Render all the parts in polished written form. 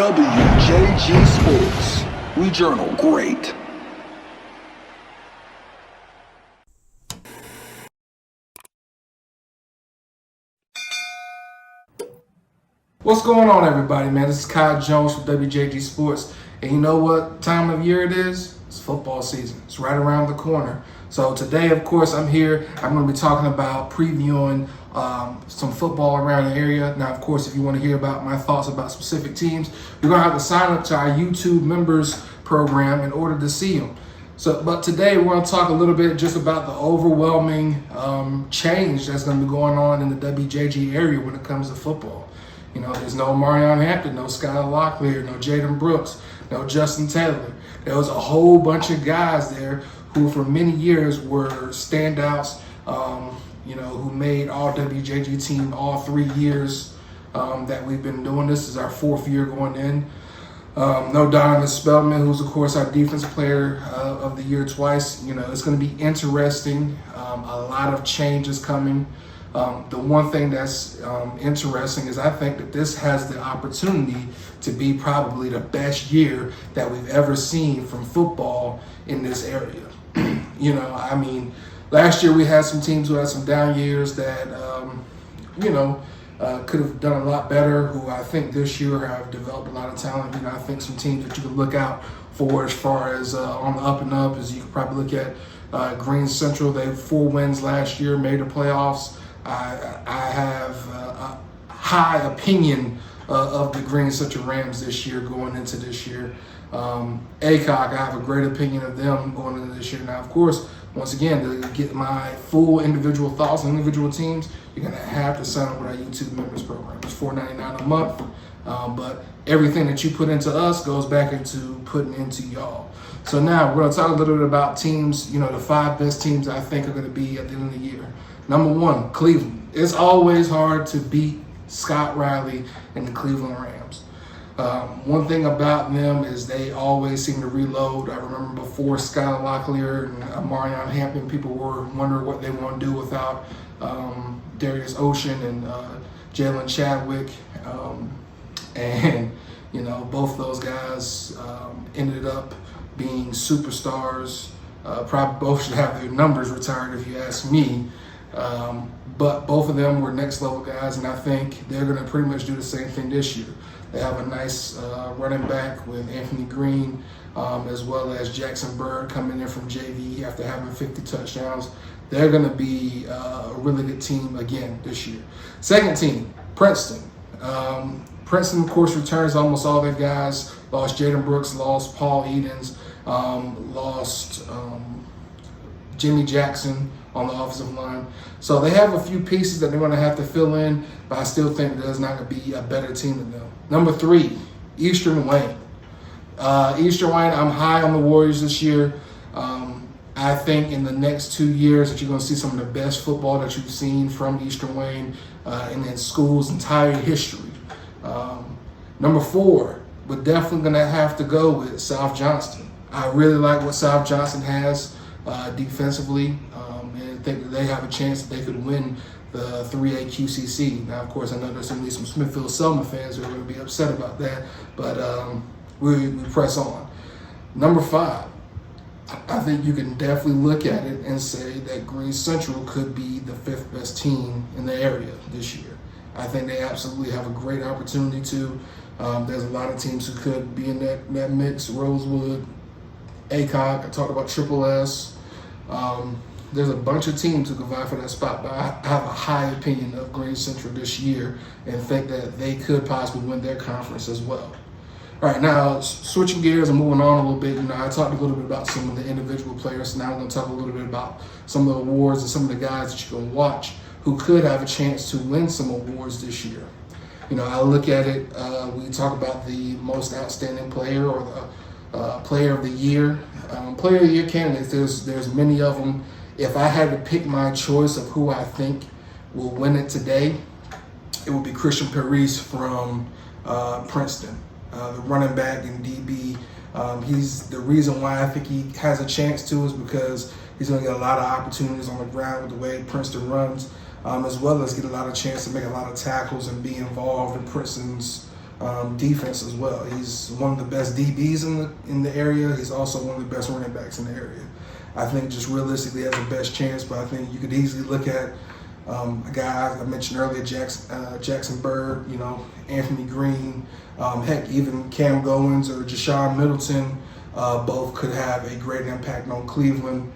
WJG Sports. We journal great. What's going on, everybody, man? This is Kyle Jones from WJG Sports. And you know what time of year it is? It's football season. It's right around the corner. So today, of course, I'm here. I'm going to be talking about previewing some football around the area. Now, of course, if you want to hear about my thoughts about specific teams, you're going to have to sign up to our YouTube members program in order to see them. But today we're going to talk a little bit just about the overwhelming change that's going to be going on in the WJG area when it comes to football. You know, there's no Marion Hampton, no Skylar Locklear, no Jaden Brooks, no Justin Taylor. There was a whole bunch of guys there who for many years were standouts, who made all WJG team all 3 years that we've been doing this. This is our 4th year going in. No Donovan Spellman, who's, of course, our defensive player of the year twice. You know, it's going to be interesting. A lot of changes coming. The one thing that's interesting is I think that this has the opportunity to be probably the best year that we've ever seen from football in this area. Last year we had some teams who had some down years that, could have done a lot better, who I think this year have developed a lot of talent. I think some teams that you can look out for as far as on the up and up is you could probably look at Green Central. They had 4 wins last year, made the playoffs. I have a high opinion of the Green Central Rams this year going into this year. ACOG, I have a great opinion of them going into this year. Now, of course, once again, to get my full individual thoughts on individual teams, you're going to have to sign up with our YouTube members program. It's $4.99 a month, but everything that you put into us goes back into putting into y'all. So now we're going to talk a little bit about teams, the 5 best teams I think are going to be at the end of the year. Number 1, Cleveland. It's always hard to beat Scott Riley and the Cleveland Rams. One thing about them is they always seem to reload. I remember before Skylar Locklear and Marion Hampton, people were wondering what they want to do without Darius Ocean and Jalen Chadwick. Both those guys ended up being superstars. Probably both should have their numbers retired if you ask me. But both of them were next level guys, and I think they're going to pretty much do the same thing this year. They have a nice running back with Anthony Green, as well as Jackson Bird coming in from JV after having 50 touchdowns. They're going to be a really good team again this year. Second team, Princeton. Princeton, of course, returns almost all their guys. Lost Jaden Brooks, lost Paul Edens, lost Jimmy Jackson on the offensive line. So they have a few pieces that they're going to have to fill in, but I still think there's not going to be a better team than them. Number 3, Eastern Wayne. Eastern Wayne, I'm high on the Warriors this year. I think in the next 2 years that you're going to see some of the best football that you've seen from Eastern Wayne in school's entire history. Number 4, we're definitely going to have to go with South Johnston. I really like what South Johnston has defensively, and think that they have a chance that they could win the 3A QCC. Now, of course, I know there's some Smithfield-Selma fans who are going to be upset about that, but we press on. Number 5, I think you can definitely look at it and say that Green Central could be the 5th best team in the area this year. I think they absolutely have a great opportunity to. There's a lot of teams who could be in that mix. Rosewood, ACOG, I talked about Triple S. There's a bunch of teams who can vie for that spot, but I have a high opinion of Green Central this year and think that they could possibly win their conference as well. All right, now switching gears and moving on a little bit, I talked a little bit about some of the individual players. Now I'm going to talk a little bit about some of the awards and some of the guys that you can watch who could have a chance to win some awards this year. I look at it, we talk about the most outstanding player or the player of the year. Player of the year candidates, there's many of them. If I had to pick my choice of who I think will win it today, it would be Christian Paris from Princeton, the running back and DB. He's the reason why I think he has a chance to is because he's going to get a lot of opportunities on the ground with the way Princeton runs, as well as get a lot of chance to make a lot of tackles and be involved in Princeton's defense as well. He's one of the best DBs in the area. He's also one of the best running backs in the area. I think just realistically has the best chance, but I think you could easily look at a guy I mentioned earlier, Jackson Bird, Anthony Green, heck, even Cam Goins or Jashawn Middleton, both could have a great impact on Cleveland.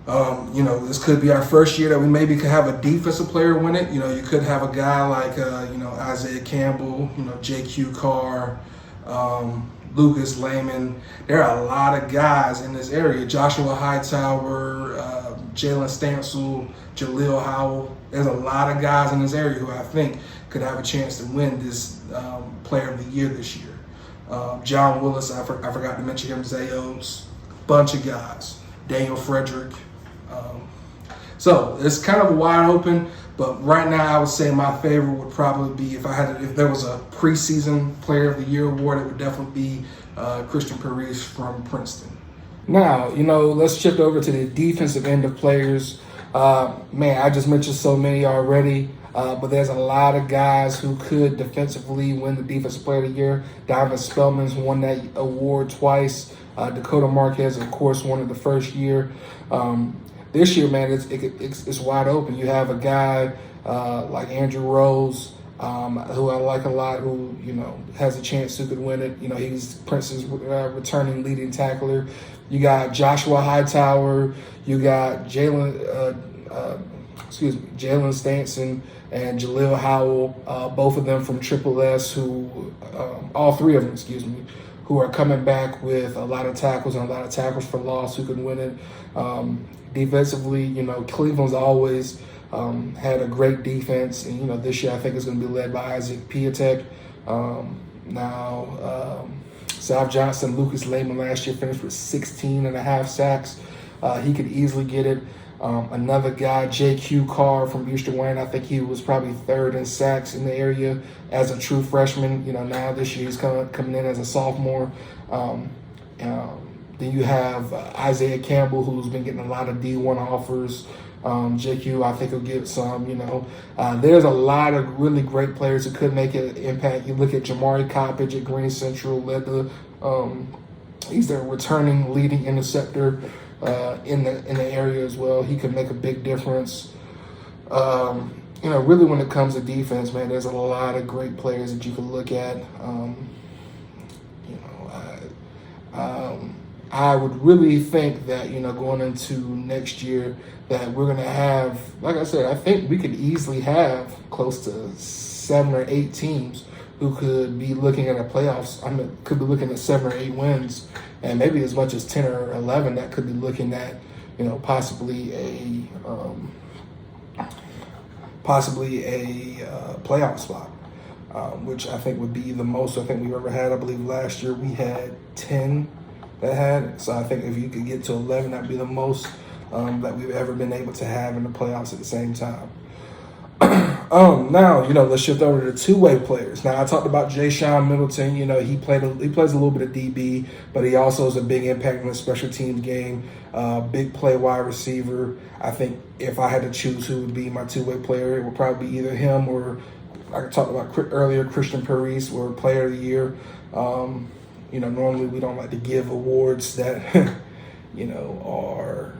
This could be our first year that we maybe could have a defensive player win it. You could have a guy like, Isaiah Campbell, J.Q. Carr, Lucas Layman. There are a lot of guys in this area. Joshua Hightower, Jalen Stansel, Jaleel Howell. There's a lot of guys in this area who I think could have a chance to win this Player of the Year this year. John Willis, I forgot to mention him, Zay Oates, bunch of guys. Daniel Frederick. So it's kind of wide open, but right now I would say my favorite would probably be if there was a preseason Player of the Year award, it would definitely be Christian Paris from Princeton. Now, let's shift over to the defensive end of players. I just mentioned so many already, but there's a lot of guys who could defensively win the Defensive Player of the Year. Donovan Spellman's won that award twice. Dakota Marquez, of course, won it the first year. This year, man, it's wide open. You have a guy like Andrew Rose, who I like a lot, who has a chance to could win it. He's Princeton's returning leading tackler. You got Joshua Hightower. You got Jalen Stanson and Jaleel Howell, both of them from Triple S, all three of them, who are coming back with a lot of tackles and a lot of tackles for loss who can win it. Defensively, Cleveland's always had a great defense, and this year I think it's going to be led by Isaac Piatek. South Johnston, Lucas Layman last year finished with 16.5 sacks. He could easily get it. Another guy, J.Q. Carr from Eastern Wayne, I think he was probably third in sacks in the area as a true freshman. Now this year he's coming in as a sophomore. Then you have Isaiah Campbell, who's been getting a lot of D1 offers. JQ, I think, will get some. There's a lot of really great players who could make an impact. You look at Jamari Coppage at Green Central, he's their returning leading interceptor in the area as well. He could make a big difference. Really when it comes to defense, man, there's a lot of great players that you can look at. I would really think that, going into next year that we're going to have, like I said, I think we could easily have close to 7 or 8 teams who could be looking at a playoffs. Could be looking at 7 or 8 wins, and maybe as much as 10 or 11 that could be looking at, possibly a playoff spot, which I think would be the most I think we've ever had. I believe last year we had 10 that had it. So I think if you could get to 11, that'd be the most that we've ever been able to have in the playoffs at the same time. Now, let's shift over to the two-way players. Now, I talked about Jashawn Middleton. He plays a little bit of DB, but he also is a big impact in the special teams game. Big play wide receiver. I think if I had to choose who would be my two-way player, it would probably be either him or, like I talked about earlier, Christian Paris, or Player of the Year. Normally we don't like to give awards that, are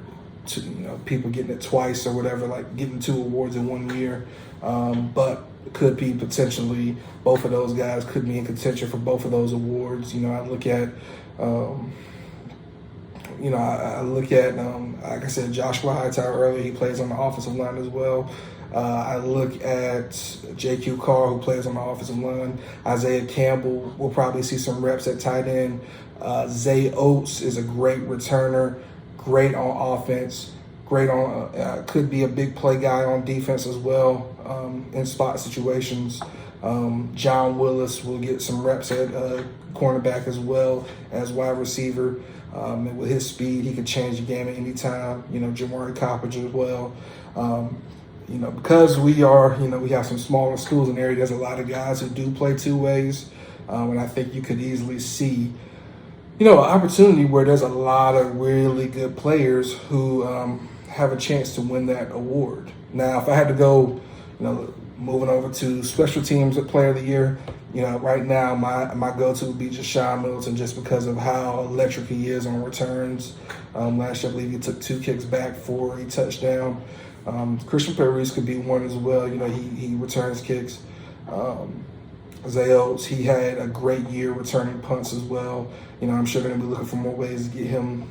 to, people getting it twice or whatever, like getting 2 awards in 1 year. But could be potentially both of those guys could be in contention for both of those awards. I look at, like I said, Joshua Hightower earlier. He plays on the offensive line as well. I look at J.Q. Carr, who plays on the offensive line. Isaiah Campbell will probably see some reps at tight end. Zay Oates is a great returner, great on offense, could be a big play guy on defense as well in spot situations. John Willis will get some reps at cornerback as well as wide receiver. And with his speed, he could change the game at any time. Jamari Coppage as well. Because we have some smaller schools in the area, there's a lot of guys who do play 2 ways. And I think you could easily see, an opportunity where there's a lot of really good players who have a chance to win that award. Now, if I had to go, Moving over to special teams player of the year, right now my go-to would be Johnston Middleton, just because of how electric he is on returns. Last year, I believe he took 2 kicks back for a touchdown. Christian Paris could be one as well. He returns kicks. Zayos, he had a great year returning punts as well. I'm sure they're going to be looking for more ways to get him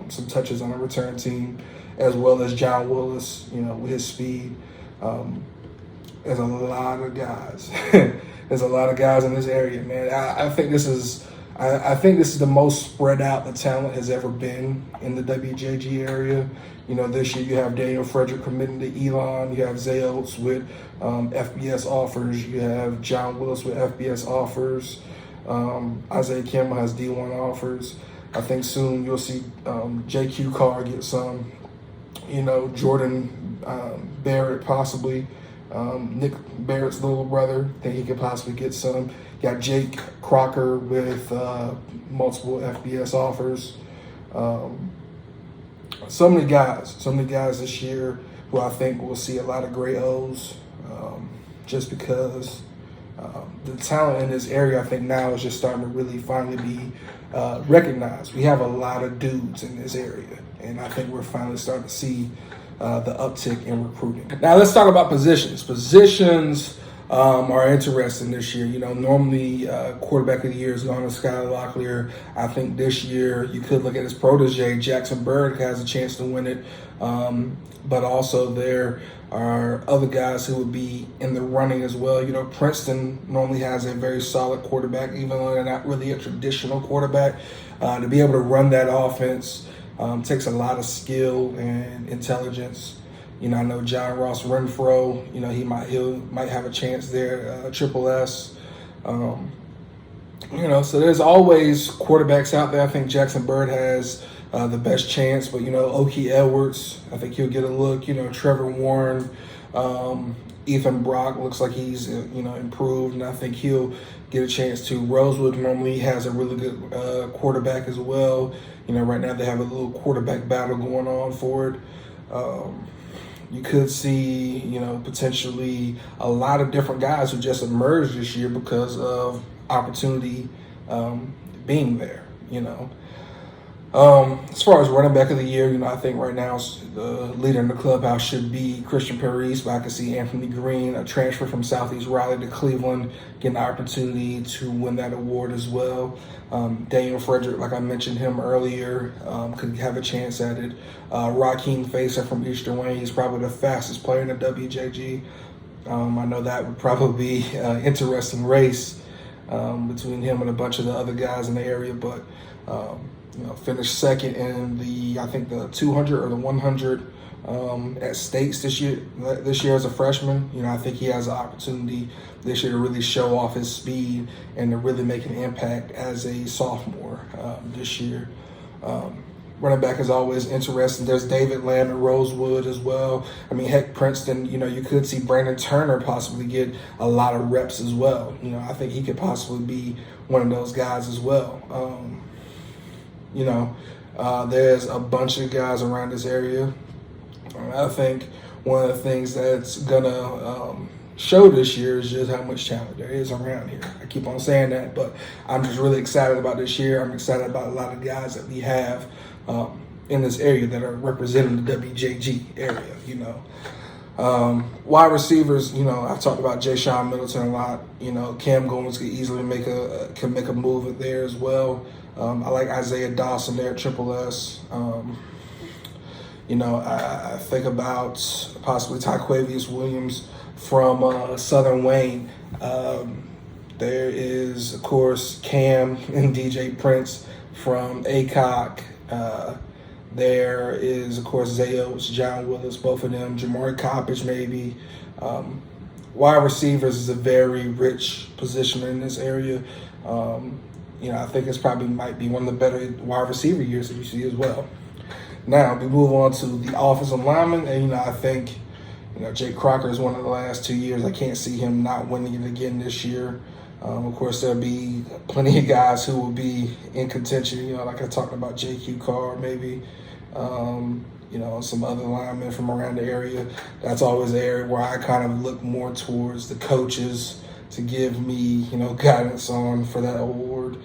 some touches on the return team, as well as John Willis, with his speed. There's a lot of guys. There's a lot of guys in this area, man. I think this is the most spread out the talent has ever been in the WJG area. This year you have Daniel Frederick committing to Elon. You have Zayos with FBS offers. You have John Willis with FBS offers. Isaiah Campbell has D1 offers. I think soon you'll see JQ Carr get some. Jordan Barrett possibly. Nick Barrett's little brother, think he could possibly get some. Got Jake Crocker with multiple FBS offers. So many guys this year who I think will see a lot of gray O's, just because the talent in this area, I think now is just starting to really finally be recognized. We have a lot of dudes in this area, and I think we're finally starting to see the uptick in recruiting. Now let's talk about positions. Positions are interesting this year. Normally quarterback of the year is going to Skylar Locklear. I think this year you could look at his protege, Jackson Bird, has a chance to win it. But also there are other guys who would be in the running as well. Princeton normally has a very solid quarterback, even though they're not really a traditional quarterback. To be able to run that offense takes a lot of skill and intelligence. I know John Ross Renfro, he might have a chance there, Triple S. So there's always quarterbacks out there. I think Jackson Bird has the best chance, but Okie Edwards, I think he'll get a look. Trevor Warren, Ethan Brock looks like he's improved, and I think he'll get a chance to. Rosewood normally has a really good quarterback as well. Right now they have a little quarterback battle going on for it. You could see, potentially a lot of different guys who just emerged this year because of opportunity being there, As far as running back of the year, I think right now the leader in the clubhouse should be Christian Paris, but I could see Anthony Green, a transfer from Southeast Raleigh to Cleveland, getting the opportunity to win that award as well. Daniel Frederick, like I mentioned him earlier, could have a chance at it. Raheem Facer from Eastern Wayne, he's probably the fastest player in the WJG. I know that would probably be an interesting race between him and a bunch of the other guys in the area, but finished second in the 200 or the 100 at States this year as a freshman. I think he has an opportunity this year to really show off his speed and to really make an impact as a sophomore this year. Running back is always interesting. There's David Lamb at Rosewood as well. Heck, Princeton, you could see Brandon Turner possibly get a lot of reps as well. I think he could possibly be one of those guys as well. There's a bunch of guys around this area. I think one of the things that's gonna show this year is just how much talent there is around here. I keep on saying that, but I'm just really excited about this year. I'm excited about a lot of guys that we have in this area that are representing the WJG area. Wide receivers, I've talked about Johnston Middleton a lot. Cam Goins could easily make a move there as well. I like Isaiah Dawson there at Triple S. I think about possibly Tyquavius Williams from Southern Wayne. There is, of course, Cam and DJ Prince from ACOC. There is, of course, Zayos, John Willis, both of them. Jamari Coppage, maybe. Wide receivers is a very rich position in this area. I think it's probably might be one of the better wide receiver years that you see as well. Now, we move on to the offensive lineman, and I think Jake Crocker is one of the last 2 years. I can't see him not winning it again this year. Of course, there'll be plenty of guys who will be in contention. Like I talked about, JQ Carr maybe. some other linemen from around the area. That's always the area where I kind of look more towards the coaches to give me, guidance on for that award.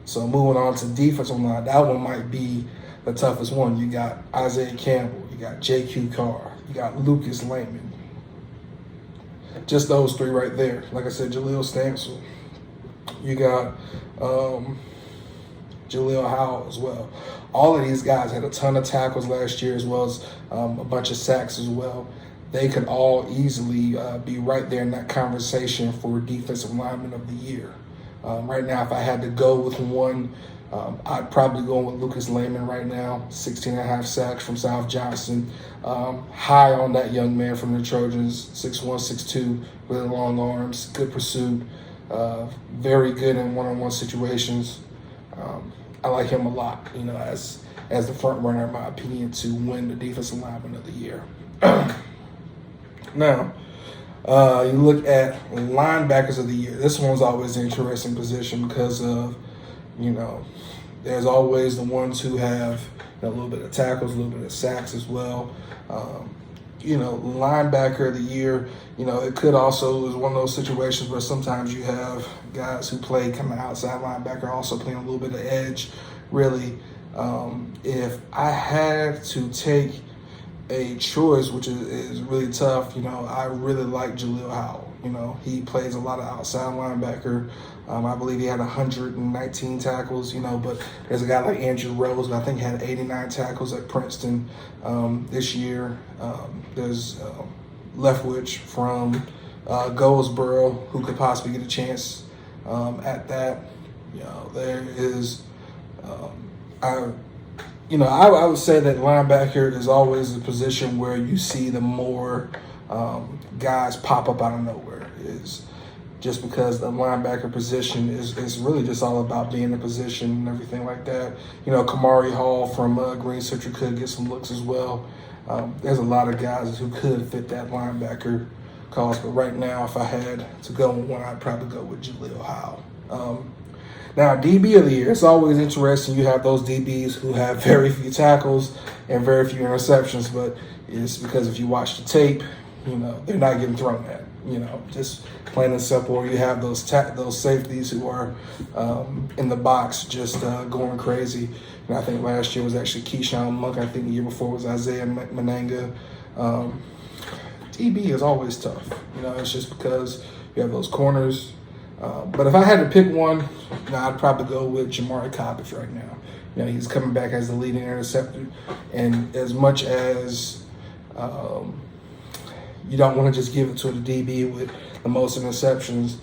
So moving on to defensive line, that one might be the toughest one. You got Isaiah Campbell, you got J.Q. Carr, you got Lucas Lineman. Just those three right there. Like I said, Jaleel Stansel. You got Jaleel Howell as well. All of these guys had a ton of tackles last year, as well as a bunch of sacks as well. They could all easily be right there in that conversation for Defensive Lineman of the Year. Right now, if I had to go with one, I'd probably go with Lucas Lineman right now, 16.5 sacks from South Johnston. High on that young man from the Trojans, 6'1", 6'2", with long arms, good pursuit, very good in one-on-one situations. I like him a lot, as the front runner, in my opinion, to win the Defensive Lineman of the Year. Now, you look at Linebackers of the Year. This one's always an interesting position because of, there's always the ones who have a little bit of tackles, a little bit of sacks as well. Linebacker of the Year, it could also is one of those situations where sometimes you have guys who play kind of outside linebacker also playing a little bit of edge. Really, if I had to take a choice, which is really tough, I really like Jaleel Howell. He plays a lot of outside linebacker. I believe he had 119 tackles, but there's a guy like Andrew Rose, who I think had 89 tackles at Princeton this year. There's Leftwich from Goldsboro, who could possibly get a chance at that. There is, I would say that linebacker is always a position where you see the more guys pop up out of nowhere. Is just because the linebacker position is really just all about being in position and everything like that. Kamari Hall from Green Central could get some looks as well. There's a lot of guys who could fit that linebacker cause, but right now, if I had to go with one, I'd probably go with Jaleel Howell. Now, DB of the Year, it's always interesting. You have those DBs who have very few tackles and very few interceptions, but it's because if you watch the tape, they're not getting thrown at. Just plain and simple. Or you have those safeties who are in the box just going crazy. And I think last year was actually Keyshawn Monk. I think the year before was Isaiah Mananga. DB is always tough. It's just because you have those corners. But if I had to pick one, I'd probably go with Jamari Cobbage right now. He's coming back as the leading interceptor. And as much as you don't want to just give it to the DB with the most interceptions,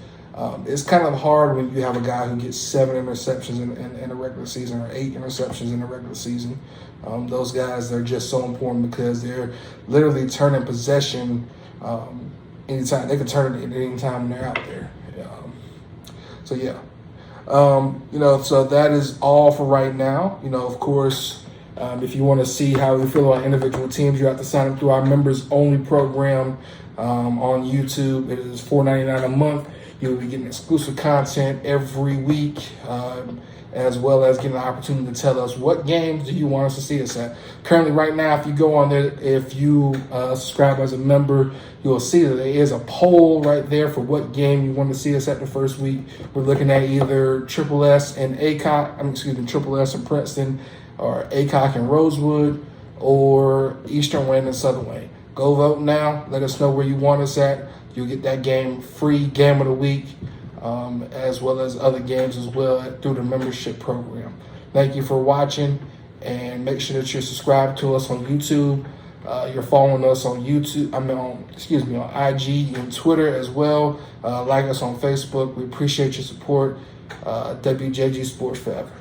it's kind of hard when you have a guy who gets 7 interceptions in a regular season or 8 interceptions in a regular season. Those guys are just so important because they're literally turning possession anytime. They can turn it at any time when they're out there. So that is all for right now. Of course, if you want to see how we feel about individual teams, you have to sign up through our members-only program on YouTube. It is $4.99 a month. You'll be getting exclusive content every week, as well as getting the opportunity to tell us what games do you want us to see us at. Currently, right now, if you go on there, if you subscribe as a member, you'll see that there is a poll right there for what game you want to see us at the first week. We're looking at either Triple S and Princeton, or Aycock and Rosewood, or Eastern Wayne and Southern Wayne. Go vote now. Let us know where you want us at. You'll get that game free, game of the week, as well as other games as well through the membership program. Thank you for watching, and make sure that you're subscribed to us on YouTube. You're following us on YouTube. on IG and Twitter as well. Like us on Facebook. We appreciate your support. WJG Sports Forever.